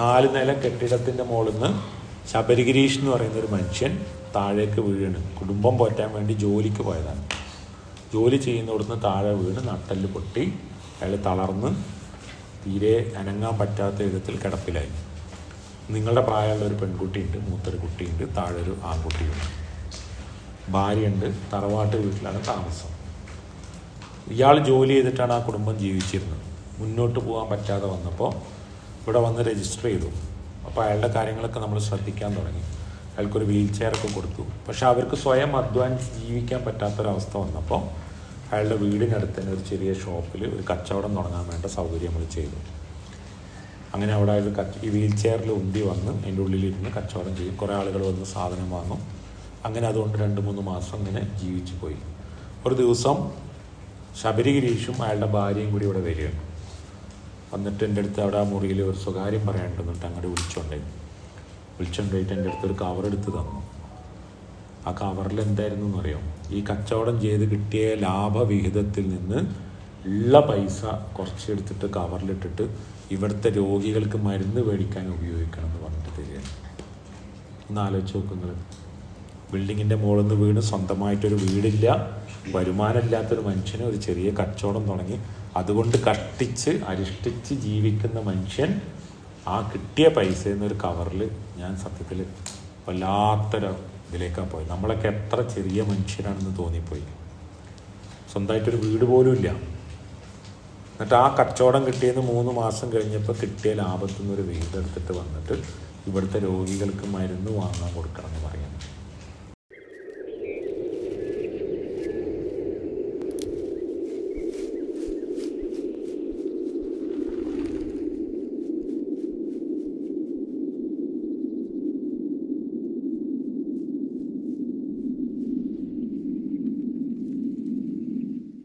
4 നില കെട്ടിടത്തിൻ്റെ മുകളിൽ നിന്ന് ശബരിഗിരീഷ് എന്ന് പറയുന്നൊരു മനുഷ്യൻ താഴേക്ക് വീണ്. കുടുംബം പോറ്റാൻ വേണ്ടി ജോലിക്ക് പോയതാണ്. ജോലി ചെയ്യുന്നിടത്തുനിന്ന് താഴെ വീണ് നട്ടെല്ല് പൊട്ടി അയാൾ തളർന്ന് തീരെ അനങ്ങാൻ പറ്റാത്ത വിധത്തിൽ കിടപ്പിലായി. നിങ്ങളുടെ പ്രായമുള്ള ഒരു പെൺകുട്ടിയുണ്ട്, മൂത്തൊരു കുട്ടിയുണ്ട്, താഴെ ഒരു ആൺകുട്ടിയുണ്ട്, ഭാര്യയുണ്ട്, തറവാട്ട് വീട്ടിലാണ് താമസം. ഇയാൾ ജോലി ചെയ്തിട്ടാണ് ആ കുടുംബം ജീവിച്ചിരുന്നത്. മുന്നോട്ട് പോകാൻ പറ്റാതെ വന്നപ്പോൾ ഇവിടെ വന്ന് രജിസ്റ്റർ ചെയ്തു. അപ്പോൾ അയാളുടെ കാര്യങ്ങളൊക്കെ നമ്മൾ ശ്രദ്ധിക്കാൻ തുടങ്ങി. അയാൾക്കൊരു വീൽ ചെയറൊക്കെ കൊടുത്തു. പക്ഷെ അവർക്ക് സ്വയം അധ്വാനിച്ച് ജീവിക്കാൻ പറ്റാത്തൊരവസ്ഥ വന്നപ്പോൾ അയാളുടെ വീടിനടുത്ത് തന്നെ ഒരു ചെറിയ ഷോപ്പിൽ ഒരു കച്ചവടം തുടങ്ങാൻ വേണ്ട സൗകര്യം നമ്മൾ ചെയ്തു. അങ്ങനെ അവിടെ ഈ വീൽ ചെയറിൽ ഉന്തി വന്ന് അതിൻ്റെ ഉള്ളിലിരുന്ന് കച്ചവടം ചെയ്യും. കുറേ ആളുകൾ വന്ന് സാധനം വാങ്ങും. അങ്ങനെ അതുകൊണ്ട് 2-3 മാസം ഇങ്ങനെ ജീവിച്ചു പോയി. ഒരു ദിവസം ശബരിഗിരീഷും അയാളുടെ ഭാര്യയും കൂടി ഇവിടെ വരികയാണ്. വന്നിട്ട് എൻ്റെ അടുത്ത് അവിടെ ആ മുറിയിൽ ഒരു സ്വകാര്യം പറയാനുണ്ടെന്നിട്ട് അങ്ങോട്ട് വിളിച്ചുകൊണ്ടുപോയിട്ട് എൻ്റെ അടുത്ത് ഒരു കവറെടുത്ത് തന്നു. ആ കവറിൽ എന്തായിരുന്നു എന്നറിയാം? ഈ കച്ചവടം ചെയ്ത് കിട്ടിയ ലാഭവിഹിതത്തിൽ നിന്ന് ഉള്ള പൈസ കുറച്ചെടുത്തിട്ട് കവറിലിട്ടിട്ട് ഇവിടുത്തെ രോഗികൾക്ക് മരുന്ന് മേടിക്കാൻ ഉപയോഗിക്കണം എന്ന് പറഞ്ഞിട്ട് തരികയാണ്. ഒന്ന് ആലോചിച്ച് നോക്കുന്നത്. ബിൽഡിങ്ങിൻ്റെ മുകളിൽ നിന്ന് വീണ് സ്വന്തമായിട്ടൊരു വീടില്ല, വരുമാനമില്ലാത്തൊരു മനുഷ്യന് ഒരു ചെറിയ കച്ചവടം തുടങ്ങി അതുകൊണ്ട് കഷ്ടിച്ച് അരിഷ്ടിച്ച് ജീവിക്കുന്ന മനുഷ്യൻ ആ കിട്ടിയ പൈസ എന്നൊരു കവറിൽ ഞാൻ സത്യത്തിൽ വല്ലാത്തൊരു ഇതിലേക്കാണ് പോയത്. നമ്മളൊക്കെ എത്ര ചെറിയ മനുഷ്യരാണെന്ന് തോന്നിപ്പോയി. സ്വന്തമായിട്ടൊരു വീട് പോലും ഇല്ല. എന്നിട്ട് ആ കച്ചവടം കിട്ടിയെന്ന് 3 മാസം കഴിഞ്ഞപ്പോൾ കിട്ടിയ ലാഭത്തിൽ നിന്നൊരു വീട് എടുത്തിട്ട് വന്നിട്ട് ഇവിടുത്തെ രോഗികൾക്ക് മരുന്ന് വാങ്ങാൻ കൊടുക്കണം എന്ന് പറയുന്നത്.